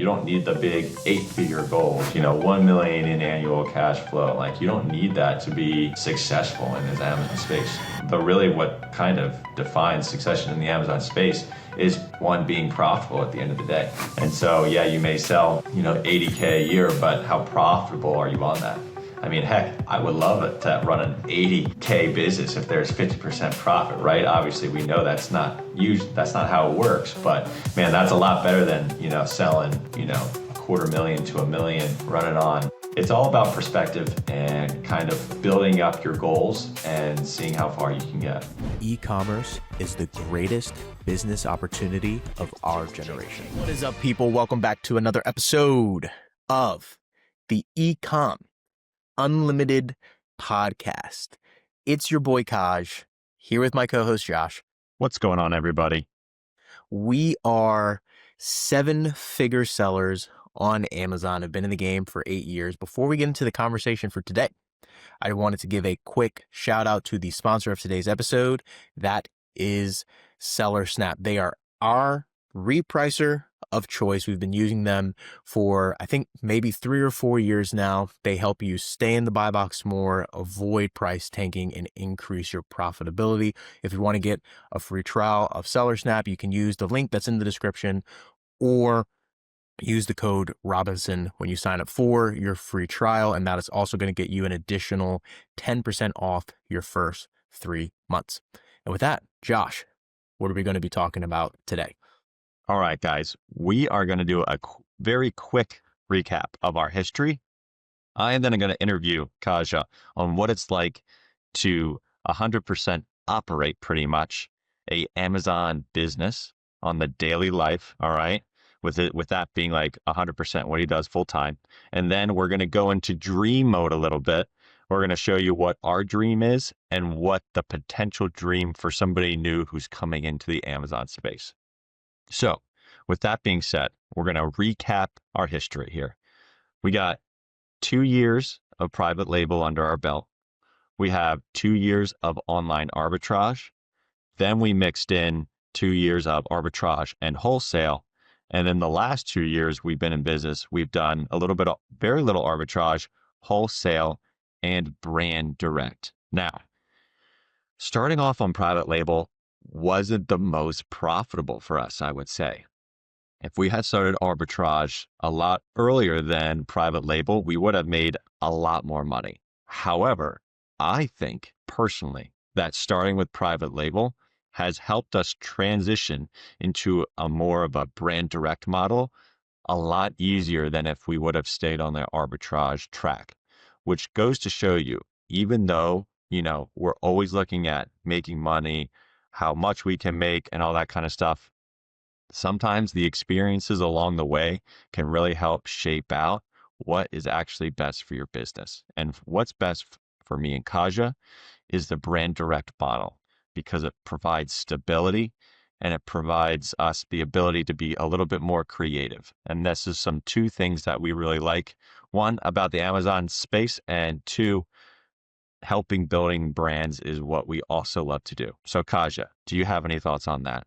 You don't need the big 8-figure goals, 1 million in annual cash flow. Like, you don't need that to be successful in this Amazon space. But really what kind of defines success in the Amazon space is one, being profitable at the end of the day. And so, yeah, you may sell, 80K a year, but how profitable are you on that? I mean, heck, I would love it to run an 80K business if there's 50% profit, right? Obviously, we know that's not how it works, but man, that's a lot better than, selling, $250,000 to $1 million, running on. It's all about perspective and kind of building up your goals and seeing how far you can get. E-commerce is the greatest business opportunity of our generation. What is up, people? Welcome back to another episode of the Ecom Unlimited podcast. It's your boy Caj here with my co-host Josh. What's going on, everybody? We are 7-figure sellers on Amazon. Have been in the game for 8 years. Before we get into the conversation for today, I wanted to give a quick shout out to the sponsor of today's episode. That is SellerSnap. They are our repricer of choice. We've been using them for, I think, maybe 3 or 4 years now. They help you stay in the buy box more, avoid price tanking, and increase your profitability. If you want to get a free trial of SellerSnap, you can use the link that's in the description or use the code Robinson when you sign up for your free trial. And that is also going to get you an additional 10% off your first 3 months. And with that, Josh, what are we going to be talking about today? All right, guys, we are going to do a very quick recap of our history. I am then going to interview Cajua on what it's like to 100% operate pretty much a Amazon business on the daily life. All right. With that being like 100% what he does full time. And then we're going to go into dream mode a little bit. We're going to show you what our dream is and what the potential dream for somebody new who's coming into the Amazon space. So with that being said, we're going to recap our history here. We got 2 years of private label under our belt. We have 2 years of online arbitrage. Then we mixed in 2 years of arbitrage and wholesale. And then the last 2 years we've been in business, we've done a little bit of very little arbitrage, wholesale, and brand direct. Now, starting off on private label wasn't the most profitable for us, I would say. If we had started arbitrage a lot earlier than private label, we would have made a lot more money. However, I think personally that starting with private label has helped us transition into a more of a brand direct model a lot easier than if we would have stayed on the arbitrage track, which goes to show you, even though, we're always looking at making money, how much we can make and all that kind of stuff, sometimes the experiences along the way can really help shape out what is actually best for your business. And what's best for me and Cajua is the brand direct model, because it provides stability and it provides us the ability to be a little bit more creative. And this is some 2 things that we really like. 1, about the Amazon space, and 2, helping building brands is what we also love to do. So Cajua, do you have any thoughts on that?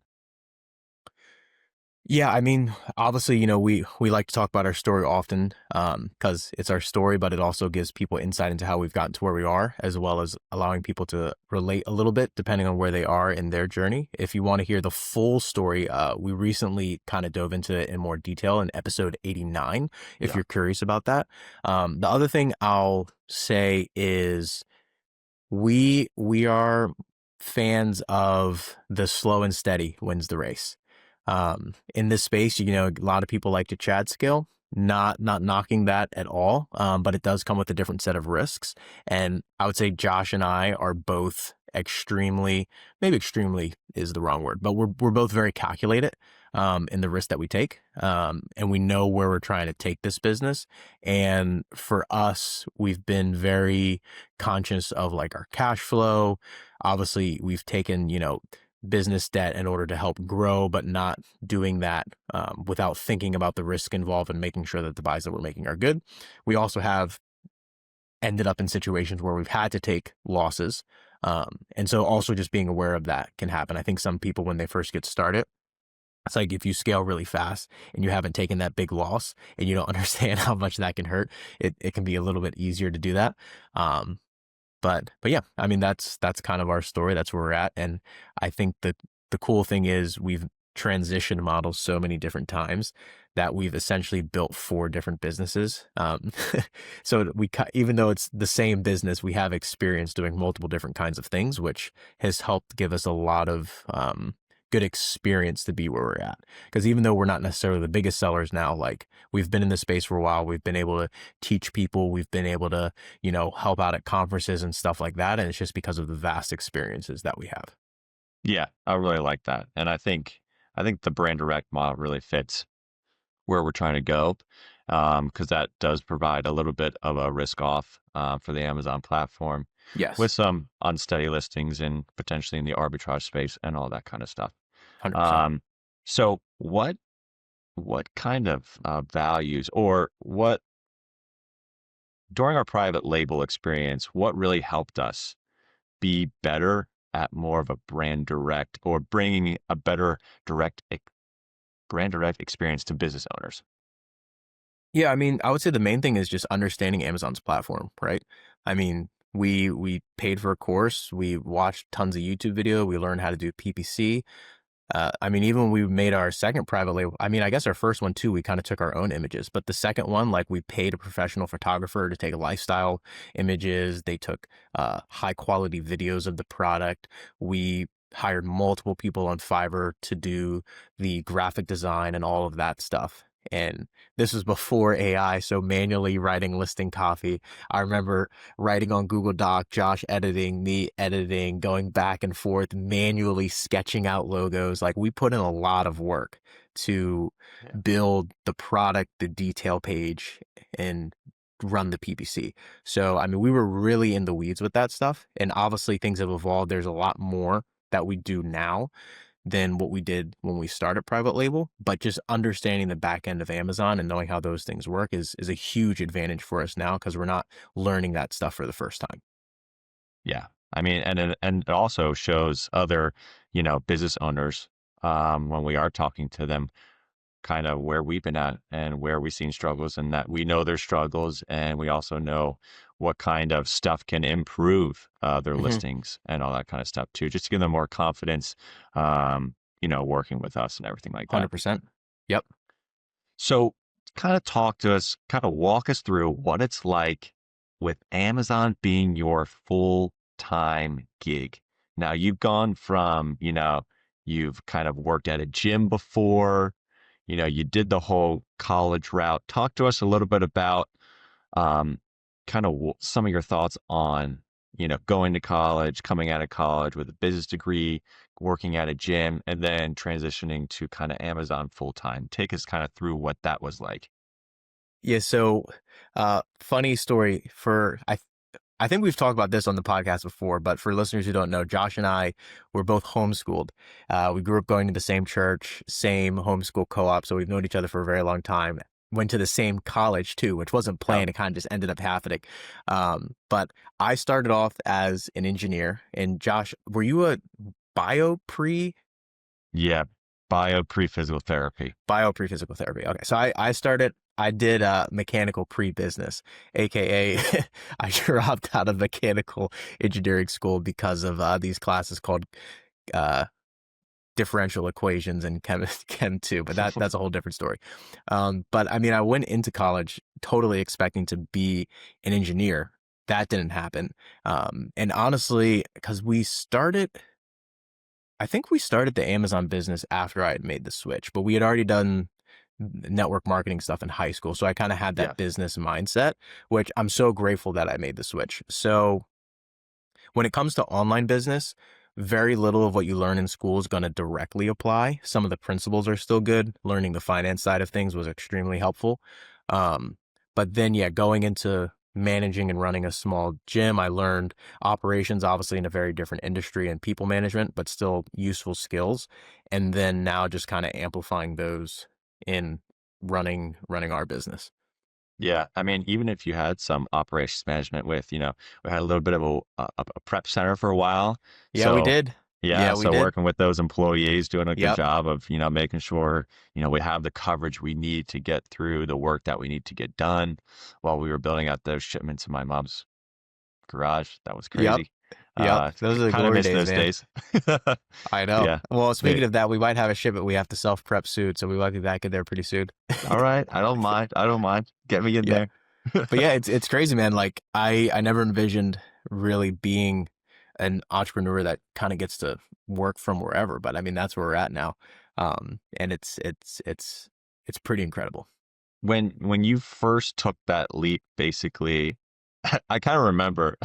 Yeah, I mean, obviously, we like to talk about our story often because it's our story, but it also gives people insight into how we've gotten to where we are, as well as allowing people to relate a little bit depending on where they are in their journey. If you want to hear the full story, we recently kind of dove into it in more detail in episode 89, if you're curious about that. The other thing I'll say is we are fans of the slow and steady wins the race. In this space, a lot of people like to chat scale, not knocking that at all. But it does come with a different set of risks. And I would say Josh and I are both maybe extremely is the wrong word, but we're both very calculated, in the risk that we take. And we know where we're trying to take this business. And for us, we've been very conscious of like our cash flow. Obviously we've taken, business debt in order to help grow, but not doing that without thinking about the risk involved and making sure that the buys that we're making are good. We also have ended up in situations where we've had to take losses. And so also just being aware of that can happen. I think some people, when they first get started, It's like if you scale really fast and you haven't taken that big loss and you don't understand how much that can hurt, it can be a little bit easier to do that. Um, but yeah, I mean that's kind of our story. That's where we're at. And I think that the cool thing is we've transitioned models so many different times that we've essentially built four different businesses. So even though it's the same business, we have experience doing multiple different kinds of things, which has helped give us a lot of good experience to be where we're at. Because even though we're not necessarily the biggest sellers now, like we've been in this space for a while, we've been able to teach people, we've been able to, help out at conferences and stuff like that. And it's just because of the vast experiences that we have. Yeah, I really like that. And I think the brand direct model really fits where we're trying to go, because that does provide a little bit of a risk off for the Amazon platform with Yes, some unsteady listings and potentially in the arbitrage space and all that kind of stuff. 100%. Um, so what kind of values or what during our private label experience, what really helped us be better at more of a brand direct or bringing a better brand direct experience to business owners? Yeah, I mean, I would say the main thing is just understanding Amazon's platform, right? I mean, we paid for a course, we watched tons of YouTube video, we learned how to do PPC. I mean, even when we made our second private label, I mean, I guess our first one too, we kind of took our own images, but the second one, like we paid a professional photographer to take lifestyle images. They took high quality videos of the product. We hired multiple people on Fiverr to do the graphic design and all of that stuff. And this was before AI, so manually writing listing copy. I remember writing on Google Doc, Josh editing, me editing, going back and forth, manually sketching out logos. Like we put in a lot of work to Yeah. build the product, the detail page, and run the PPC. So, I mean, we were really in the weeds with that stuff. And obviously things have evolved. There's a lot more that we do now than what we did when we started private label, but just understanding the back end of Amazon and knowing how those things work is a huge advantage for us now because we're not learning that stuff for the first time. Yeah. I mean, and it also shows other, business owners, when we are talking to them, kind of where we've been at and where we've seen struggles, and that we know their struggles, and we also know what kind of stuff can improve their Hmm. listings and all that kind of stuff too, just to give them more confidence, working with us and everything like that. 100%. Yep. So, kind of talk to us, kind of walk us through what it's like with Amazon being your full time gig. Now, you've gone from, you've kind of worked at a gym before, you did the whole college route. Talk to us a little bit about um, kind of some of your thoughts on, going to college, coming out of college with a business degree, working at a gym, and then transitioning to kind of Amazon full time. Take us kind of through what that was like. Yeah. So, funny story I think we've talked about this on the podcast before, but for listeners who don't know, Josh and I were both homeschooled. We grew up going to the same church, same homeschool co-op, so we've known each other for a very long time. Went to the same college too, which wasn't Oh, planned. It kind of just ended up happening. But I started off as an engineer. And Josh, were you a bio pre yeah. Bio pre physical therapy. bio pre physical therapy? Okay, so I did mechanical pre-business, aka I dropped out of mechanical engineering school because of these classes called uh, differential equations and Chem 2, but that's a whole different story. But I mean, I went into college totally expecting to be an engineer. That didn't happen. And honestly, because I think we started the Amazon business after I had made the switch, but we had already done network marketing stuff in high school. So I kind of had Yeah. that business mindset, which I'm so grateful that I made the switch. So when it comes to online business, very little of what you learn in school is going to directly apply. Some of the principles are still good. Learning the finance side of things was extremely helpful. Um, but then, yeah, going into managing and running a small gym, I learned operations, obviously in a very different industry and people management, but still useful skills. And then now just kind of amplifying those in running our business. Yeah, I mean, even if you had some operations management with, we had a little bit of a prep center for a while. Yeah, we So did. Yeah, Yeah, we so did. working with those employees, doing a good Yep. job of, making sure, we have the coverage we need to get through the work that we need to get done while we were building out those shipments in my mom's garage. That was Yep. crazy. Yep. Those are the Kind of glory miss days, those man. days. I know. Yeah. Well, They, speaking of that, we might have a shipment we have to self-prep soon, so we might be back in there pretty soon. all right. I don't mind. I don't mind. Get me in Yeah. there. But yeah, it's crazy, man. Like I never envisioned really being an entrepreneur that kind of gets to work from wherever, but I mean that's where we're at now. And it's pretty incredible. When you first took that leap, basically, I kind of remember,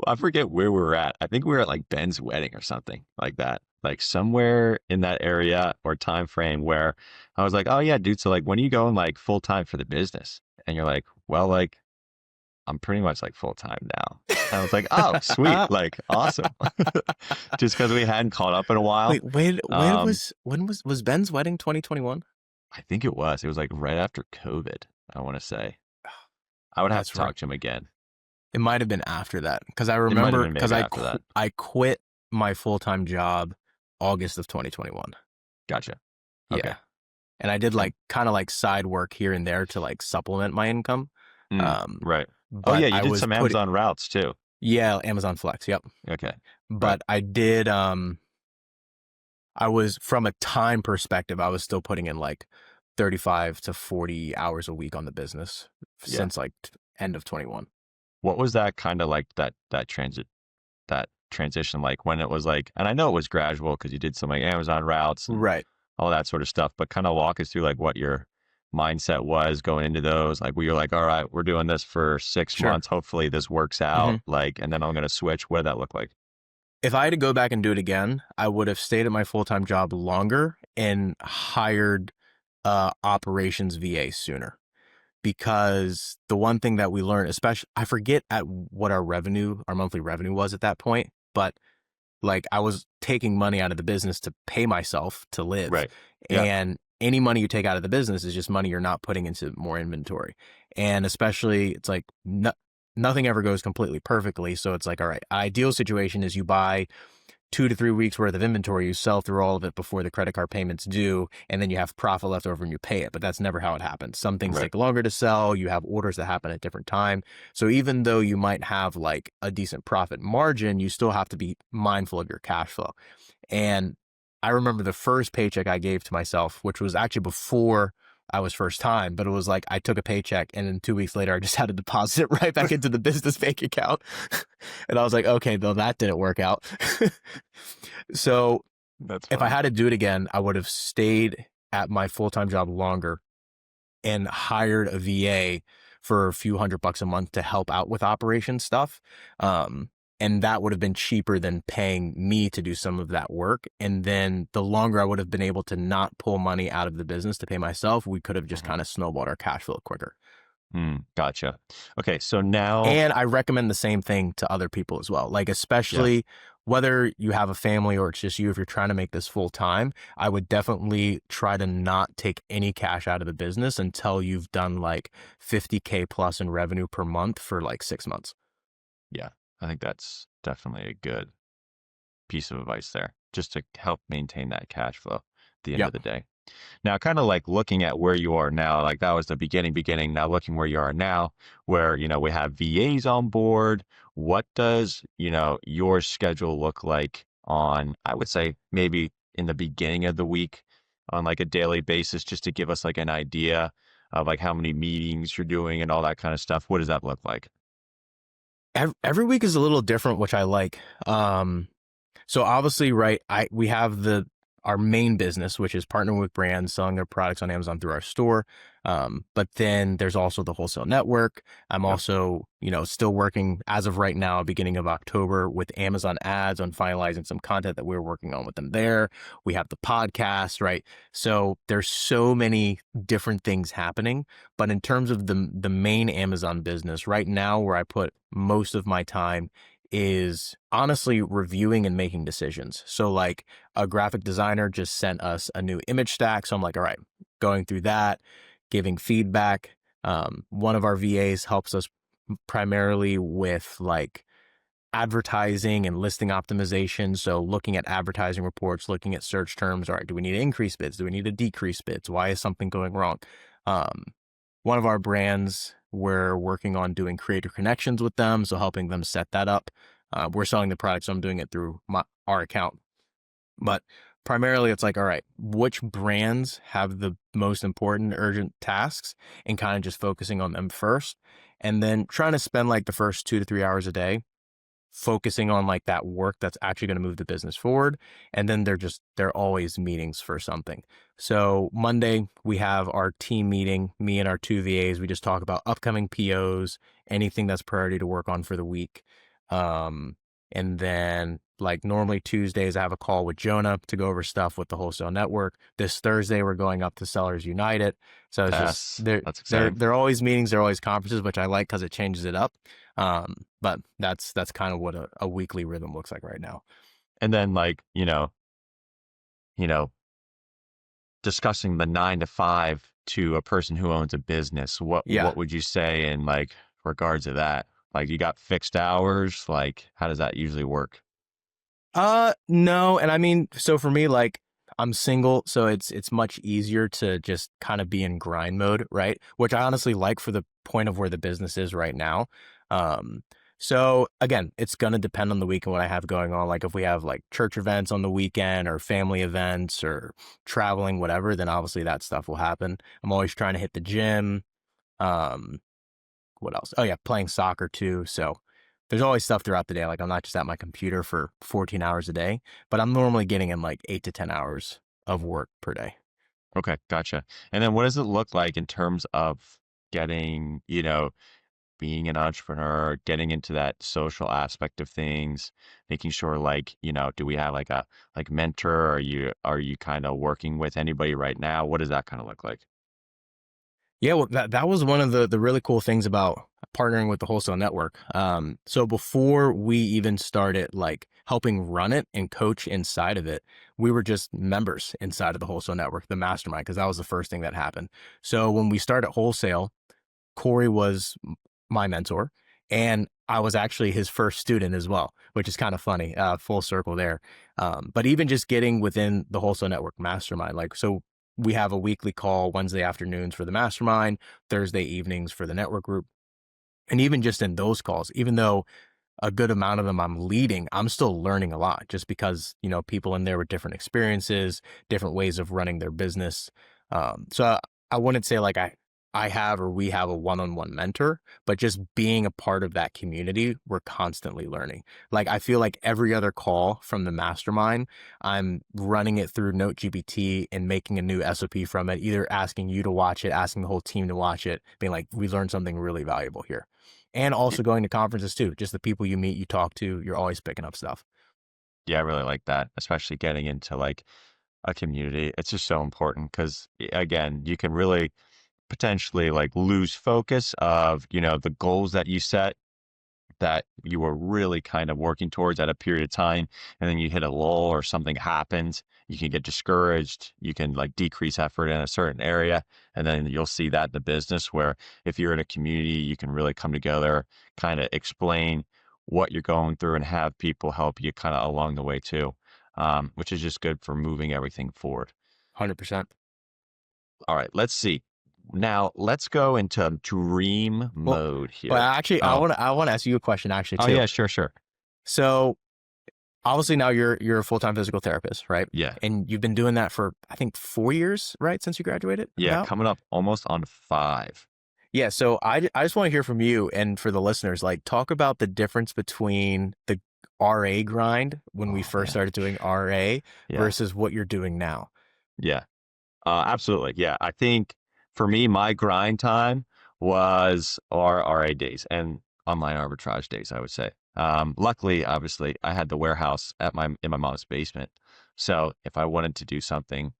I forget where we were at. I think we were at like Ben's wedding or something like that, like somewhere in that area or time frame where I was like, oh yeah, dude. So like, when are you going like full time for the business? And you're like, well, like I'm pretty much like full time now. And I was like, oh, sweet, like awesome. Just because we hadn't caught up in a while. Wait, when Um, was Ben's wedding 2021? I think it was. It was like right after COVID, I want to say. I would have to That's right. talk to him again. It might have been after that because I It might have remember been because maybe after that. I quit my full-time job August of 2021. Gotcha. Okay. Yeah. And I did And like kind of like side work here and there to like supplement my income. Um, right. Oh but yeah, you I did was some putting, Amazon routes too. yeah, Amazon Flex. Yep. Okay. Right. But I did, I was from a time perspective, I was still putting in like 35 to 40 hours a week on the business Yeah. since like end of 21. What was that kind of like that transition like when it was like, and I know it was gradual because you did some like Amazon routes and Right. all that sort of stuff, but kind of walk us through like what your mindset was going into those, like where you're like, all right, we're doing this for 6 Sure. months. Hopefully this works hmm out. Like, and then I'm going to switch. What did that look like? If I had to go back and do it again, I would have stayed at my full-time job longer and hired operations VA sooner. Because the one thing that we learned, especially, I forget at what our monthly revenue was at that point, but like I was taking money out of the business to pay myself to live. Right. Yeah. And any money you take out of the business is just money you're not putting into more inventory. And especially, it's like nothing ever goes completely perfectly. So it's like, all right, ideal situation is you buy 2 to 3 weeks worth of inventory, you sell through all of it before the credit card payments due, and then you have profit left over and you pay it. But that's never how it happens. Some things Right. take longer to sell. You have orders that happen at different time. So even though you might have like a decent profit margin, you still have to be mindful of your cash flow. And I remember the first paycheck I gave to myself, which was actually before I was first time, but it was like I took a paycheck and then 2 weeks later I just had to deposit it right back into the business bank account. And I was like, okay, though that didn't work out. So That's if I funny. had to do it again, I would have stayed at my full-time job longer and hired a VA for a few $100 a month to help out with operation stuff. And that would have been cheaper than paying me to do some of that work. And then the longer I would have been able to not pull money out of the business to pay myself, we could have just Mhm. kind of snowballed our cash flow quicker. Gotcha. Okay. So now, And I recommend the same thing to other people as well. Like, yeah. especially whether you have a family or it's just you, if you're trying to make this full time, I would definitely try to not take any cash out of the business until you've done like 50K plus in revenue per month for like 6 months. Yeah. I think that's definitely a good piece of advice there, just to help maintain that cash flow at the end of Yep. the day. Now, kind of like looking at where you are now, like that was the beginning. Now looking where you are now, where, we have VAs on board. What does, your schedule look like on, I would say maybe in the beginning of the week on like a daily basis, just to give us like an idea of like how many meetings you're doing and all that kind of stuff. What does that look like? Every week is a little different, which I like. So obviously, right, we have our main business, which is partnering with brands, selling their products on Amazon through our store. But then there's also the wholesale network. I'm Yep. also, still working as of right now, beginning of October, with Amazon ads on finalizing some content that we're working on with them there. We have the podcast, right? So there's so many different things happening. But in terms of the main Amazon business right now, where I put most of my time is honestly reviewing and making decisions. So like a graphic designer just sent us a new image stack. So I'm like, all right, going through that, giving feedback. One of our VAs helps us primarily with like advertising and listing optimization. So looking at advertising reports, looking at search terms. All right, do we need to increase bids? Do we need to decrease bids? Why is something going wrong? Um, one of our brands, we're working on doing creator connections with them, so helping them set that up. We're selling the product, so I'm doing it through our account. But primarily, it's like, all right, which brands have the most important urgent tasks, and kind of just focusing on them first, and then trying to spend like the first 2 to 3 hours a day focusing on like that work that's actually going to move the business forward. And then they're always meetings for something. So Monday we have our team meeting, me and our two VAs. We just talk about upcoming POs, anything that's priority to work on for the week. And then like normally Tuesdays I have a call with Jonah to go over stuff with the wholesale network. This Thursday we're going up to Sellers United. So it's just That's exciting. they're always meetings, they're always conferences, which I like because it changes it up. But that's kind of what a weekly rhythm looks like right now. And then like, you know, discussing the 9 to 5 to a person who owns a business, what would you say in like regards to that? Like you got fixed hours, like how does that usually work? No. And I mean, so for me, like I'm single, so it's much easier to just kind of be in grind mode, right? Which I honestly like for the point of where the business is right now. Um, so again, it's gonna depend on the week and what I have going on. Like if we have like church events on the weekend or family events or traveling, whatever, then obviously that stuff will happen. I'm always trying to hit the gym. Um, what else? Oh yeah, playing soccer too. So there's always stuff throughout the day. Like I'm not just at my computer for 14 hours a day, but I'm normally getting in like 8 to 10 hours of work per day. Okay, gotcha. And then what does it look like in terms of getting, being an entrepreneur, getting into that social aspect of things, making sure like, do we have like a mentor? Are you kind of working with anybody right now? What does that kind of look like? Yeah, well, that was one of the really cool things about partnering with the wholesale network. So before we even started like helping run it and coach inside of it, we were just members inside of the wholesale network, the mastermind, because that was the first thing that happened. So when we started wholesale, Corey was my mentor, and I was actually his first student as well, which is kind of funny, full circle there. But even just getting within the wholesale network mastermind, like, so we have a weekly call Wednesday afternoons for the mastermind, Thursday evenings for the network group. And even just in those calls, even though a good amount of them I'm leading, I'm still learning a lot just because, people in there with different experiences, different ways of running their business. So I wouldn't say like I have or we have a one-on-one mentor, but just being a part of that community, we're constantly learning. Like I feel like every other call from the mastermind, I'm running it through NoteGPT and making a new SOP from it, either asking you to watch it, asking the whole team to watch it, being like, we learned something really valuable here. And Y- also going to conferences too, just the people you meet, you talk to, you're always picking up stuff. Yeah, I really like that, especially getting into like a community. It's just so important because again, you can really potentially like lose focus of, the goals that you set that you were really kind of working towards at a period of time, and then you hit a lull or something happens, you can get discouraged, you can like decrease effort in a certain area, and then you'll see that in the business where if you're in a community, you can really come together, kind of explain what you're going through and have people help you kind of along the way too, which is just good for moving everything forward. 100%. All right, let's see. Now let's go into dream Well, mode but here. actually, Oh, I want to ask you a question actually oh too. yeah, sure, sure. So obviously now you're a full-time physical therapist, right? Yeah. And you've been doing that for I think 4 years, right? Since you graduated Yeah, about? coming up almost on 5. Yeah. So I just want to hear from you and for the listeners, like talk about the difference between the RA grind when we Oh first man. started doing RA Yeah. versus what you're doing now. Yeah. Absolutely. Yeah. I think for me, my grind time was our RA days and online arbitrage days, I would say. Luckily, obviously, I had the warehouse in my mom's basement. So if I wanted to do something,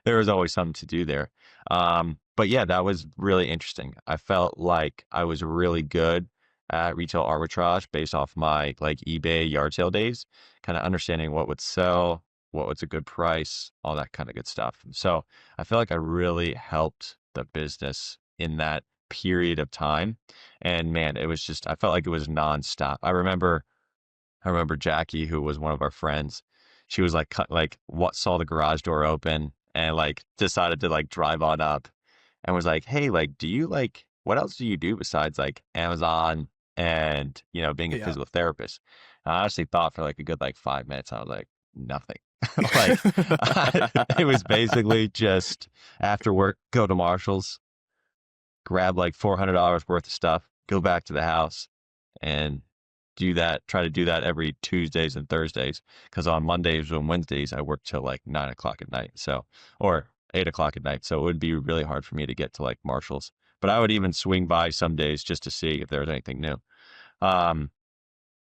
there was always something to do there. But yeah, that was really interesting. I felt like I was really good at retail arbitrage based off my like eBay yard sale days, kind of understanding what would sell, what was a good price, all that kind of good stuff. So I feel like I really helped the business in that period of time. And man, it was just, I felt like it was nonstop. I remember I remember Jackie, who was one of our friends, she was like, what saw the garage door open and like decided to like drive on up and was like, hey, like, do you like, what else do you do besides like Amazon and, you know, being a Yeah. physical therapist? And I honestly thought for like a good like 5 minutes, I was like, nothing. Like, it was basically just after work, go to Marshall's, grab like $400 worth of stuff, go back to the house and do that, try to do that every Tuesdays and Thursdays. Cause on Mondays and Wednesdays, I work till like 9 o'clock at night. So, or 8 o'clock at night. So it would be really hard for me to get to like Marshall's, but I would even swing by some days just to see if there was anything new. Um,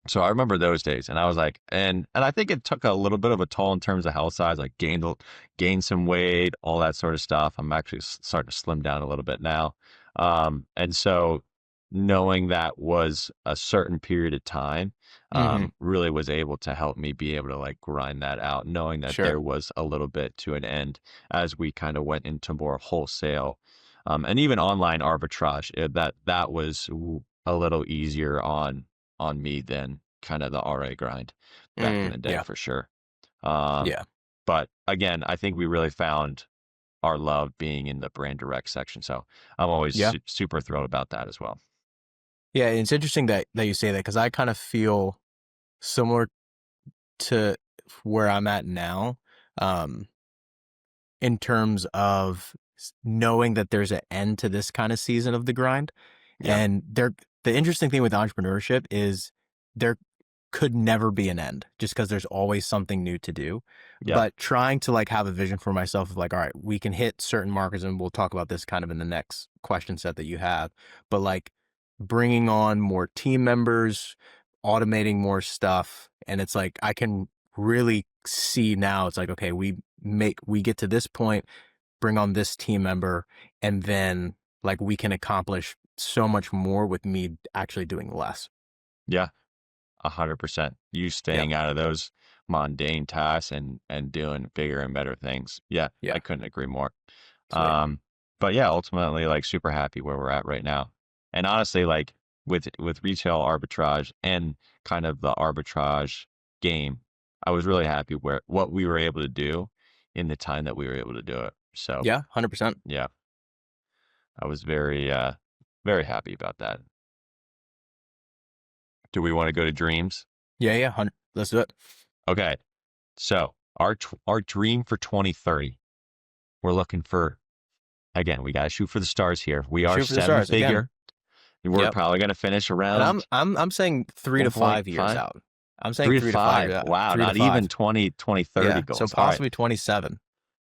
so I remember those days and I was like, and I think it took a little bit of a toll in terms of health size, like gained some weight, all that sort of stuff. I'm actually starting to slim down a little bit now. And so knowing that was a certain period of time, Hmm. really was able to help me be able to like grind that out, knowing that Sure. there was a little bit to an end as we kind of went into more wholesale, and even online arbitrage, that was a little easier on me than kind of the RA grind back in the day Yeah. for sure. Um, Yeah. but again, I think we really found our love being in the brand direct section. So I'm always Yeah. super thrilled about that as well. Yeah. It's interesting that you say that because I kind of feel similar to where I'm at now, um, in terms of knowing that there's an end to this kind of season of the grind. Yeah. And the interesting thing with entrepreneurship is there could never be an end just because there's always something new to do. Yeah. But trying to like have a vision for myself of like, all right, we can hit certain markers, and we'll talk about this kind of in the next question set that you have. But like bringing on more team members, automating more stuff. And it's like, I can really see now it's like, okay, we get to this point, bring on this team member, and then like we can accomplish so much more with me actually doing less. Yeah. 100%. You Yeah. staying out of those mundane tasks and doing bigger and better things. Yeah. I Yeah. couldn't agree more. Sweet. Um, but yeah, ultimately, like super happy where we're at right now. And honestly, like with retail arbitrage and kind of the arbitrage game, I was really happy where what we were able to do in the time that we were able to do it. So Yeah. 100%. yeah, I was very happy about that. Do we want to go to dreams? Yeah. Yeah. 100. Let's do it. Okay. So our dream for 2030, we're looking for, again, we got to shoot for the stars here. We are Shoot for the seven stars again. figure. We're Yep. probably going to finish And around I'm saying 3 to 5 years 1.5. out. I'm saying 3 3 to to 5. 5. Yeah. Wow, 3 to not 5. even 2030 Yeah. goals. So All right, possibly 27.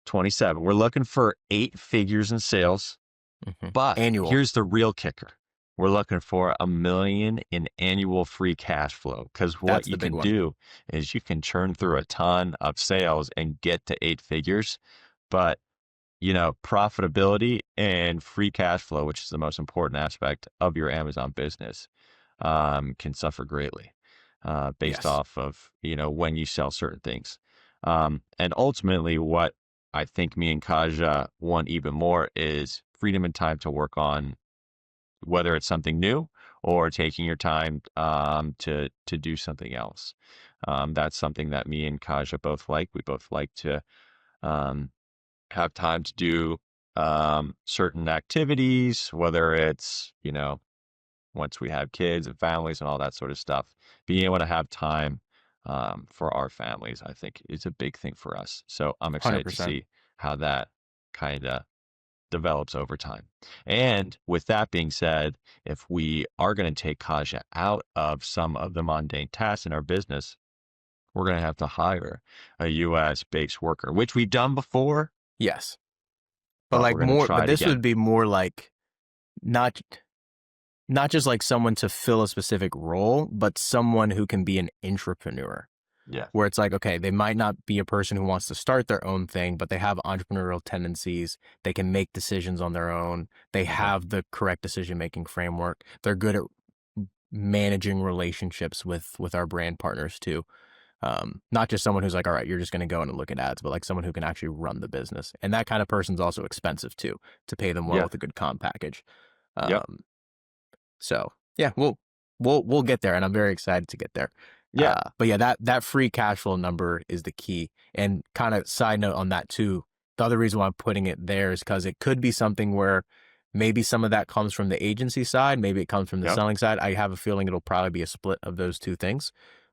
27. We're looking for 8 figures in sales, but Annual. here's the real kicker. We're looking for $1 million in annual free cash flow, because what That's you the big can one. do is you can churn through a ton of sales and get to 8 figures, but you know, profitability and free cash flow, which is the most important aspect of your Amazon business, can suffer greatly, based Yes. off of, you know, when you sell certain things. And ultimately, what I think me and Kaja want even more is freedom and time to work on whether it's something new or taking your time, to do something else. That's something that me and Kaja both like. We both like to, um, have time to do, certain activities, whether it's, you know, once we have kids and families and all that sort of stuff, being able to have time, for our families, I think is a big thing for us. So I'm excited to 100%. see how that kind of develops over time. And with that being said, if we are going to take Kaja out of some of the mundane tasks in our business, we're going to have to hire a US based worker, which we've done before, Yes. But but like we're going to more, try but it this again. would be more like not not just like someone to fill a specific role, but someone who can be an entrepreneur. Yeah. Where it's like, okay, they might not be a person who wants to start their own thing, but they have entrepreneurial tendencies. They can make decisions on their own. They have the correct decision-making framework. They're good at managing relationships with our brand partners too. Not just someone who's like, all right, you're just going to go and look at ads, but like someone who can actually run the business. And that kind of person's also expensive too, to pay them well Yeah. with a good comp package. Yep. So yeah, we'll get there, and I'm very excited to get there. Yeah. But yeah, that free cash flow number is the key. And kind of side note on that too, the other reason why I'm putting it there is because it could be something where maybe some of that comes from the agency side, maybe it comes from the Yep. selling side. I have a feeling it'll probably be a split of those two things.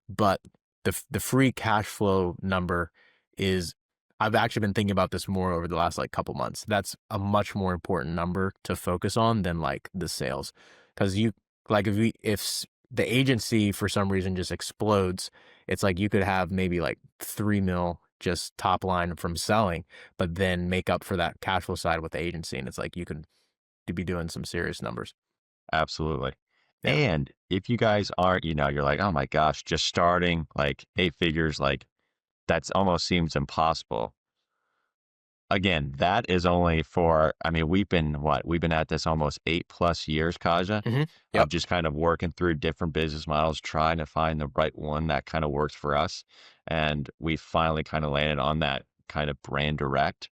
But the free cash flow number is, I've actually been thinking about this more over the last like couple months. That's a much more important number to focus on than like the sales. Because you like if the agency for some reason just explodes, it's like you could have maybe like 3 mil just top line from selling, but then make up for that cash flow side with the agency. And it's like you could be doing some serious numbers. Absolutely. Yeah. And if you guys aren't, you're like, oh my gosh, just starting like 8 figures, like that's almost seems impossible. Again, that is only for, I mean, we've been at this almost 8+ years, Kaja, Hmm. of Yep. just kind of working through different business models, trying to find the right one that kind of works for us. And we finally kind of landed on that kind of brand direct.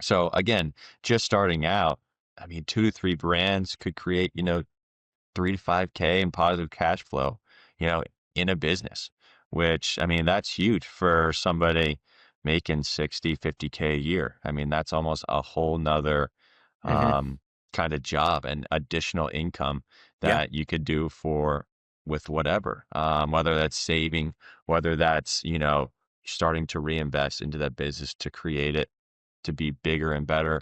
So again, just starting out, I mean, 2 to 3 brands could create, 3 to 5K in positive cash flow, you know, in a business, which, I mean, that's huge for somebody making 60, 50K a year. I mean, that's almost a whole nother Hmm. um, kind of job and additional income Yeah. that you could do with whatever, whether that's saving, whether that's, starting to reinvest into that business to create it to be bigger and better.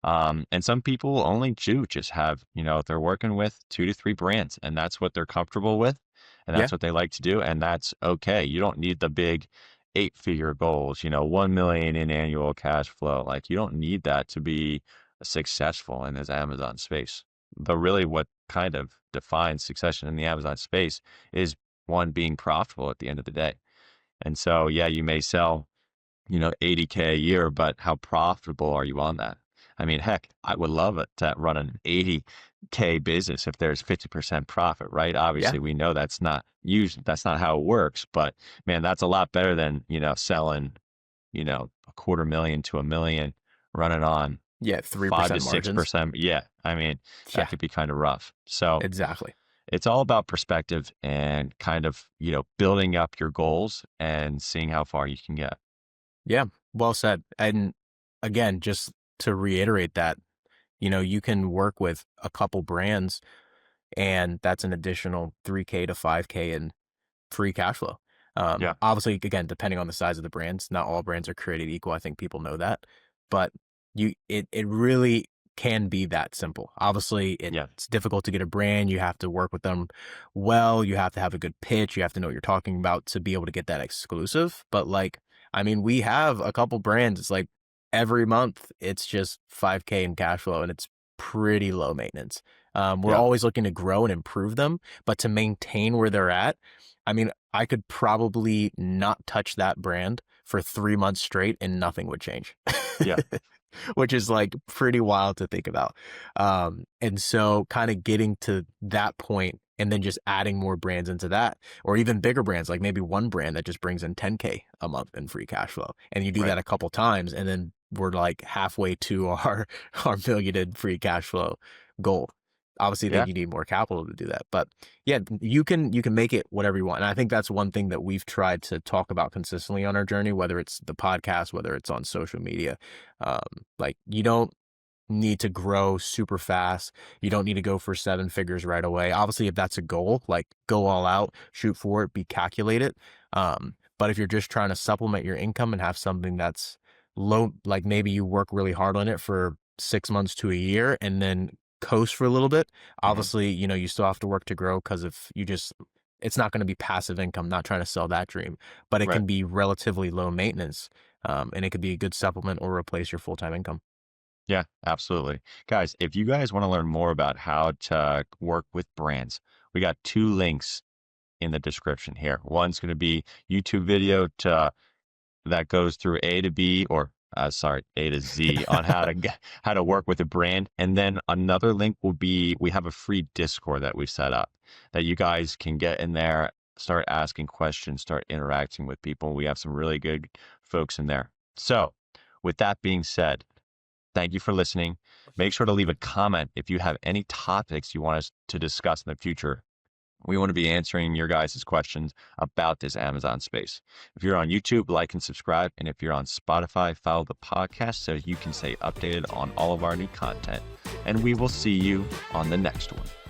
And some people only do just have, they're working with 2 to 3 brands and that's what they're comfortable with. And Yeah. that's what they like to do. And that's okay. You don't need the big 8 figure goals, 1 million in annual cash flow. Like you don't need that to be successful in this Amazon space. The really what kind of defines success in the Amazon space is one being profitable at the end of the day. And so, yeah, you may sell 80K a year, but how profitable are you on that? I mean, heck, I would love it to run an 80K business if there's 50% profit, right? Yeah. Obviously, we know that's not how it works, but man, that's a lot better than, selling, 250,000 to 1 million, running on Yeah. five to 3% six margins. percent. Yeah. I mean, that Yeah. could be kind of rough. So Exactly. it's all about perspective and kind of, building up your goals and seeing how far you can get. Yeah. Well said. And again, just to reiterate that, you can work with a couple brands and that's an additional 3K to 5K in free cash flow. Yeah. Obviously, again, depending on the size of the brands, not all brands are created equal. I think people know that, but it really can be that simple. Obviously, Yeah. it's difficult to get a brand. You have to work with them well. You have to have a good pitch. You have to know what you're talking about to be able to get that exclusive. But like, I mean, we have a couple brands. It's like every month, it's just 5K in cash flow, and it's pretty low maintenance. We're Yeah. always looking to grow and improve them, but to maintain where they're at, I mean, I could probably not touch that brand for 3 months straight and nothing would change, Yeah. which is like pretty wild to think about. And so kind of getting to that point and then just adding more brands into that, or even bigger brands, like maybe one brand that just brings in 10K a month in free cash flow. And you do Right. that a couple times and then we're like halfway to our million in free cash flow goal. Obviously, then Yeah. you need more capital to do that. But yeah, you can make it whatever you want. And I think that's one thing that we've tried to talk about consistently on our journey, whether it's the podcast, whether it's on social media. Um, like you don't need to grow super fast. You don't need to go for 7 figures right away. Obviously, if that's a goal, like go all out, shoot for it, be calculated. But if you're just trying to supplement your income and have something that's low, like maybe you work really hard on it for 6 months to a year and then coast for a little bit. Hmm. Obviously, you still have to work to grow because if you just, it's not going to be passive income, not trying to sell that dream, but it Right. can be relatively low maintenance. And it could be a good supplement or replace your full-time income. Yeah, absolutely. Guys, if you guys want to learn more about how to work with brands, we got 2 links in the description here. One's going to be YouTube video that goes through A to B or sorry, A to Z on how to work with a brand. And then another link will be we have a free Discord that we set up that you guys can get in there, start asking questions, start interacting with people. We have some really good folks in there. So, with that being said, thank you for listening. Make sure to leave a comment if you have any topics you want us to discuss in the future. We want to be answering your guys' questions about this Amazon space. If you're on YouTube, like and subscribe. And if you're on Spotify, follow the podcast so you can stay updated on all of our new content. And we will see you on the next one.